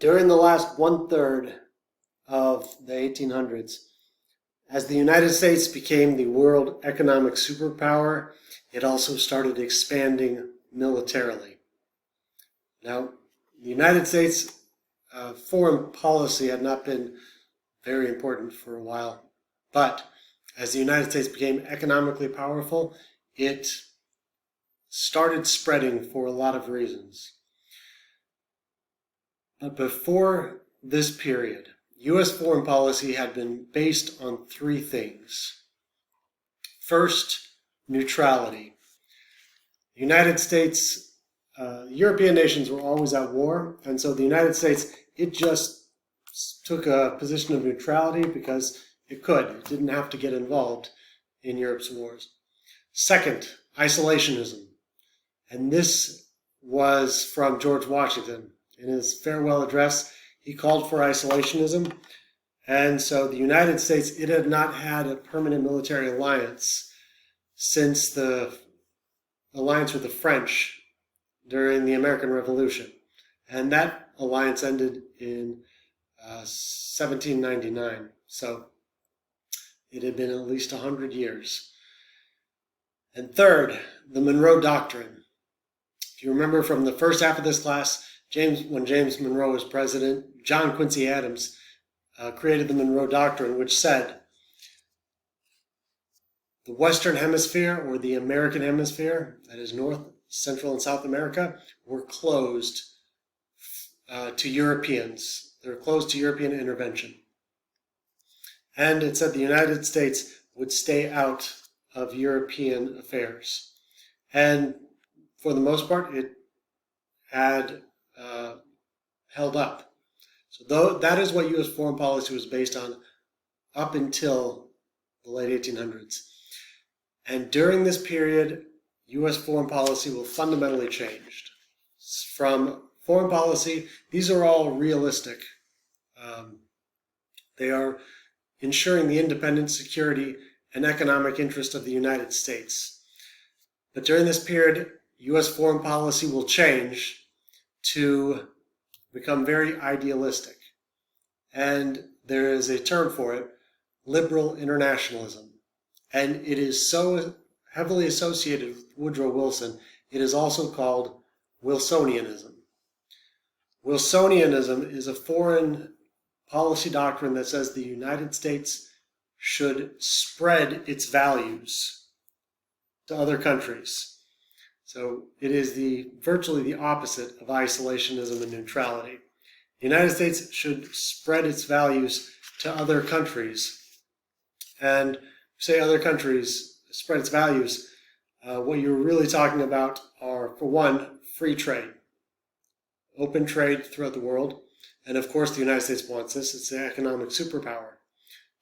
During the last one-third of the 1800s, as the United States became the world economic superpower, it also started expanding militarily. Now, the United States foreign policy had not been very important for a while, but as the United States became economically powerful, it started spreading for a lot of reasons. But before this period, U.S. foreign policy had been based on three things. First, neutrality. The United States, European nations were always at war, and so the United States, it just took a position of neutrality because it could. It didn't have to get involved in Europe's wars. Second, isolationism. And this was from George Washington. In his farewell address, he called for isolationism. And so the United States, it had not had a permanent military alliance since the alliance with the French during the American Revolution. And that alliance ended in 1799. So it had been at least 100 years. And third, the Monroe Doctrine. If you remember from the first half of this class, when James Monroe was president, John Quincy Adams created the Monroe Doctrine, which said the Western Hemisphere, or the American Hemisphere, that is North, Central, and South America, were closed to Europeans. They were closed to European intervention. And it said the United States would stay out of European affairs. And for the most part, it had held up. So that is what U.S. foreign policy was based on up until the late 1800s. And during this period, U.S. foreign policy will fundamentally change. From foreign policy, these are all realistic. They are ensuring the independence, security, and economic interest of the United States. But during this period, U.S. foreign policy will change to become very idealistic. And there is a term for it, liberal internationalism. And it is so heavily associated with Woodrow Wilson, it is also called Wilsonianism. Wilsonianism is a foreign policy doctrine that says the United States should spread its values to other countries. So it is virtually the opposite of isolationism and neutrality. The United States should spread its values to other countries. And say other countries spread its values, what you're really talking about are, for one, free trade, open trade throughout the world. And of course, the United States wants this. It's the economic superpower.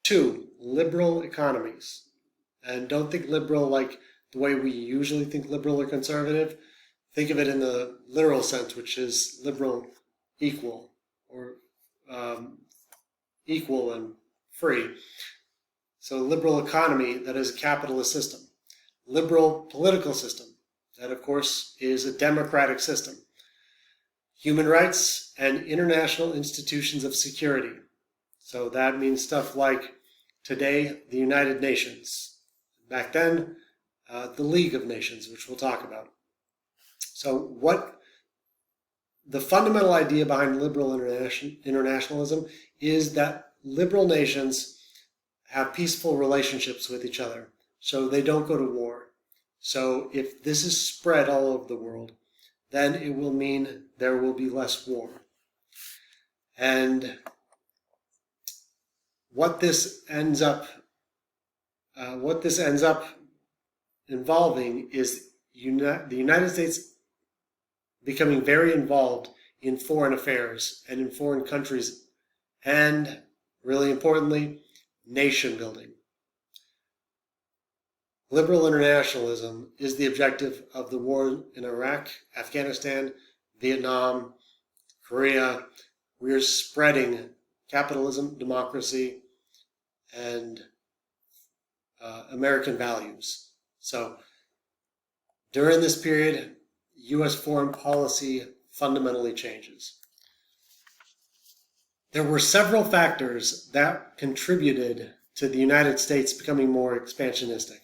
Two, liberal economies. And don't think liberal like the way we usually think liberal or conservative. Think of it in the literal sense, which is liberal, equal, or equal and free. So liberal economy, that is a capitalist system. Liberal political system, that of course is a democratic system. Human rights and international institutions of security. So that means stuff like today, the United Nations. Back then, the League of Nations, which we'll talk about. So what the fundamental idea behind liberal internationalism is that liberal nations have peaceful relationships with each other, so they don't go to war. So if this is spread all over the world, then it will mean there will be less war. And what this ends up involving is the United States becoming very involved in foreign affairs and in foreign countries, and really importantly, nation building. Liberal internationalism is the objective of the war in Iraq, Afghanistan, Vietnam, Korea. We are spreading capitalism, democracy, and American values. So during this period, U.S. foreign policy fundamentally changes. There were several factors that contributed to the United States becoming more expansionistic.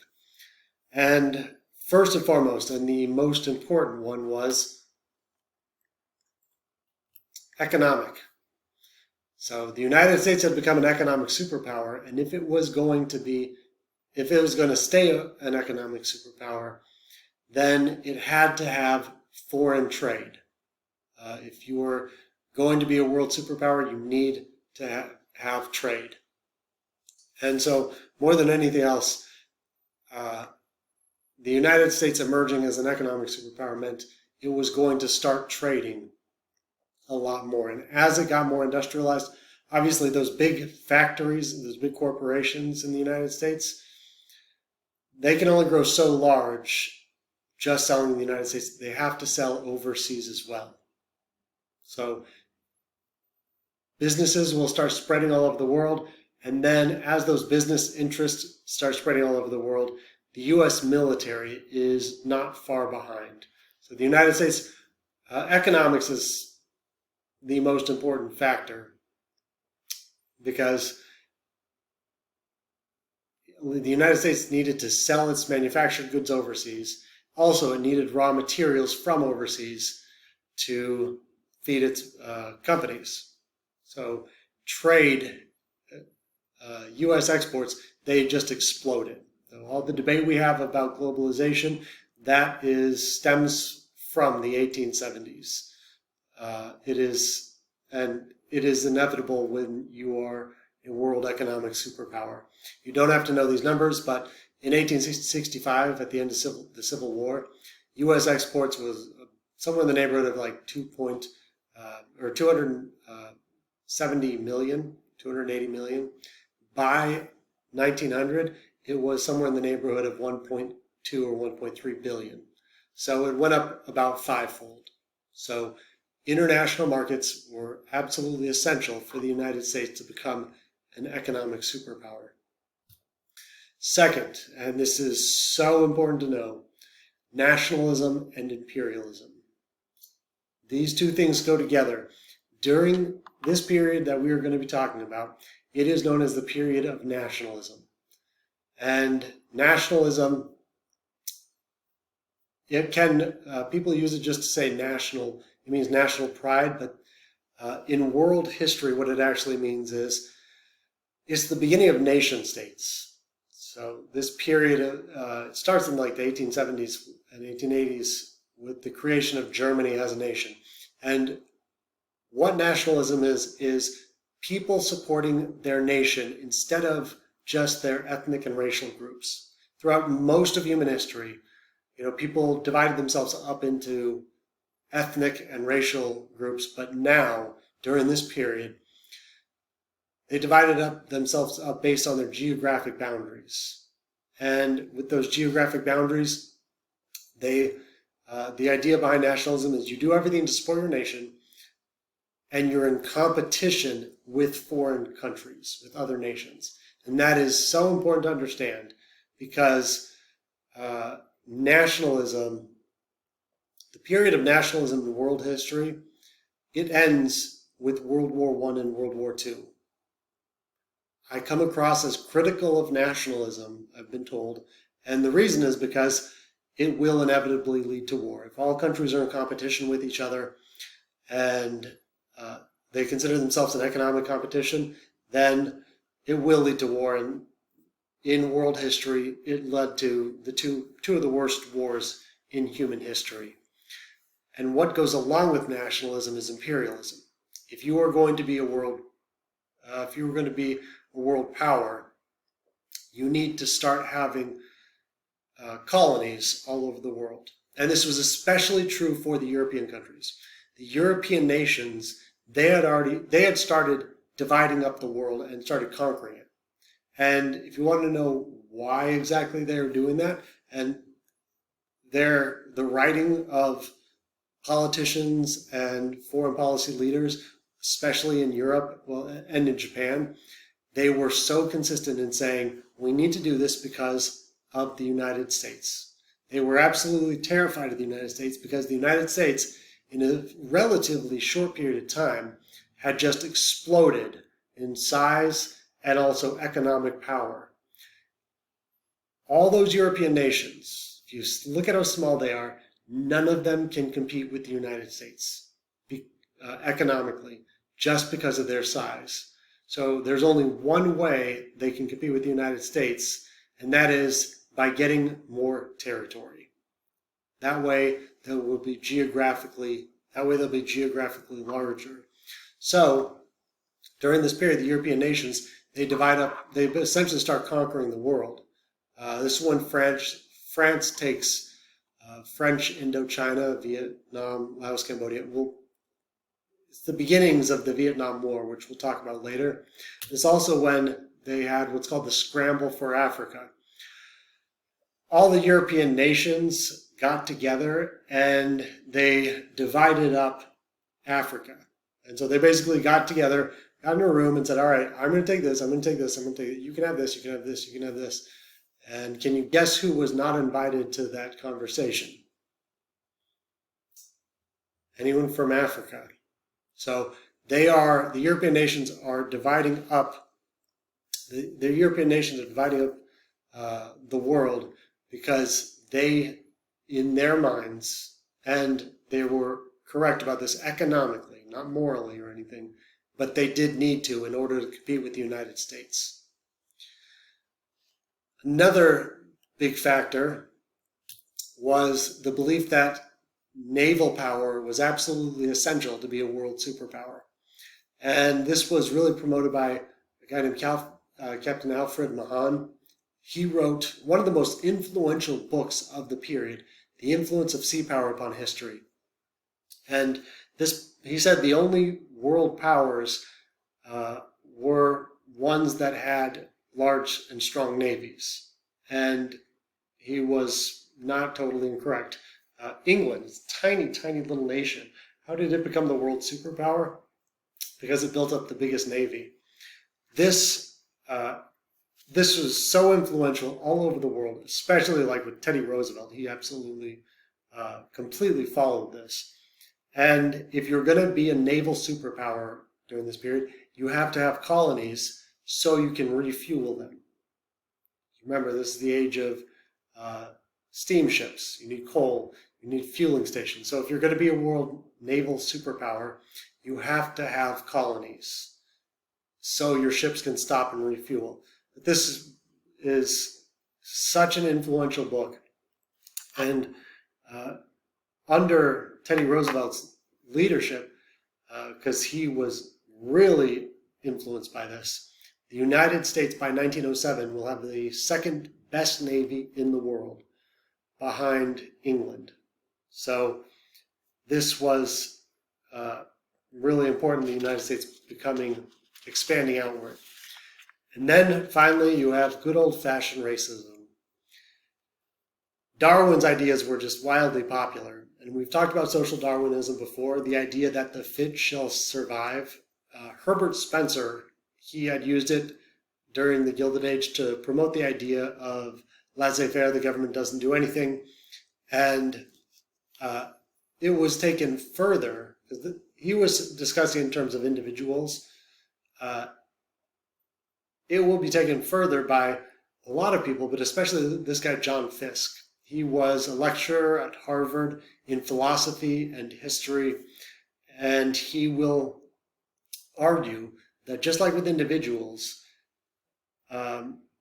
And first and foremost, and the most important one, was economic. So the United States had become an economic superpower, and if it was going to stay an economic superpower, then it had to have foreign trade. If you were going to be a world superpower, you need to have trade. And so, more than anything else, the United States emerging as an economic superpower meant it was going to start trading a lot more. And as it got more industrialized, obviously those big factories, those big corporations in the United States, they can only grow so large just selling in the United States. They have to sell overseas as well. So businesses will start spreading all over the world. And then as those business interests start spreading all over the world, the U.S. military is not far behind. So the United States economics is the most important factor because the United States needed to sell its manufactured goods overseas. Also, it needed raw materials from overseas to feed its companies. So trade, U.S. exports, they just exploded. So all the debate we have about globalization, that stems from the 1870s. It is inevitable when you are a world economic superpower. You don't have to know these numbers, but in 1865, at the end of the Civil War, U.S. exports was somewhere in the neighborhood of like 270 million, 280 million. By 1900, it was somewhere in the neighborhood of 1.2 or 1.3 billion. So it went up about fivefold. So international markets were absolutely essential for the United States to become an economic superpower. Second, and this is so important to know, nationalism and imperialism. These two things go together. During this period that we are going to be talking about, it is known as the period of nationalism. And nationalism, people use it just to say national. It means national pride, but in world history, what it actually means is it's the beginning of nation states. So this period, it starts in like the 1870s and 1880s with the creation of Germany as a nation. And what nationalism is people supporting their nation instead of just their ethnic and racial groups. Throughout most of human history, people divided themselves up into ethnic and racial groups, but now, during this period, they divided themselves up based on their geographic boundaries. And with those geographic boundaries, the idea behind nationalism is you do everything to support your nation, and you're in competition with foreign countries, with other nations. And that is so important to understand because nationalism, the period of nationalism in world history, it ends with World War I and World War II. I come across as critical of nationalism, I've been told, and the reason is because it will inevitably lead to war. If all countries are in competition with each other and they consider themselves an economic competition, then it will lead to war. And in world history, it led to the two of the worst wars in human history. And what goes along with nationalism is imperialism. If you are going to be a world power, you need to start having colonies all over the world. And this was especially true for the European countries. The European nations, they had started dividing up the world and started conquering it. And if you want to know why exactly they were doing that, and the writing of politicians and foreign policy leaders, especially in Europe and in Japan, they were so consistent in saying, we need to do this because of the United States. They were absolutely terrified of the United States because the United States, in a relatively short period of time, had just exploded in size and also economic power. All those European nations, if you look at how small they are, none of them can compete with the United States economically, just because of their size. So there's only one way they can compete with the United States, and that is by getting more territory. That way they'll be geographically larger. So during this period, the European nations, they divide up, they essentially start conquering the world. This is when France takes French Indochina, Vietnam, Laos, Cambodia. It's the beginnings of the Vietnam War, which we'll talk about later. It's also when they had what's called the Scramble for Africa. All the European nations got together and they divided up Africa. And so they basically got together, got in a room and said, all right, I'm going to take this, I'm going to take this, I'm going to take it. You can have this, you can have this, you can have this. And can you guess who was not invited to that conversation? Anyone from Africa. So the European nations are dividing up, the European nations are dividing up the world because they, in their minds, and they were correct about this economically, not morally or anything, but they did need to in order to compete with the United States. Another big factor was the belief that naval power was absolutely essential to be a world superpower. And this was really promoted by a guy named Captain Alfred Mahan. He wrote one of the most influential books of the period, The Influence of Sea Power Upon History. And he said the only world powers were ones that had large and strong navies. And he was not totally incorrect. England is a tiny, tiny little nation. How did it become the world superpower? Because it built up the biggest navy. This was so influential all over the world, especially like with Teddy Roosevelt. He absolutely completely followed this. And if you're going to be a naval superpower during this period, you have to have colonies so you can refuel them. Remember, this is the age of steamships. You need coal. You need fueling stations. So if you're going to be a world naval superpower, you have to have colonies so your ships can stop and refuel. But this is such an influential book. And under Teddy Roosevelt's leadership, because he was really influenced by this, the United States by 1907 will have the second best navy in the world, behind England. So this was really important, the United States expanding outward. And then finally you have good old-fashioned racism. Darwin's ideas were just wildly popular. And we've talked about social Darwinism before, the idea that the fit shall survive. Herbert Spencer, he had used it during the Gilded Age to promote the idea of laissez-faire, the government doesn't do anything. And it was taken further, because he was discussing in terms of individuals. It will be taken further by a lot of people, but especially this guy, John Fiske. He was a lecturer at Harvard in philosophy and history, and he will argue that just like with individuals,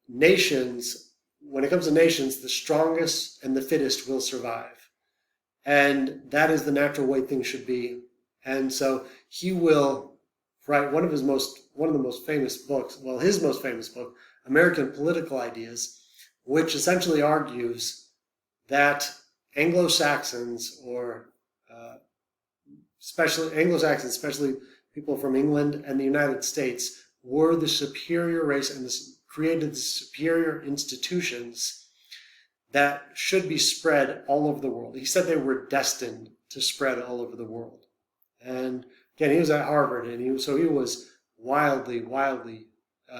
nations, when it comes to nations, the strongest and the fittest will survive. And that is the natural way things should be. And so he will write one of the most famous books, well, his most famous book, American Political Ideas, which essentially argues that Anglo-Saxons, or especially people from England and the United States, were the superior race and created the superior institutions that should be spread all over the world. He said they were destined to spread all over the world. And again, he was at Harvard, and he was wildly,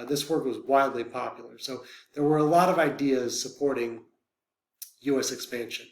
this work was wildly popular. So there were a lot of ideas supporting U.S. expansion.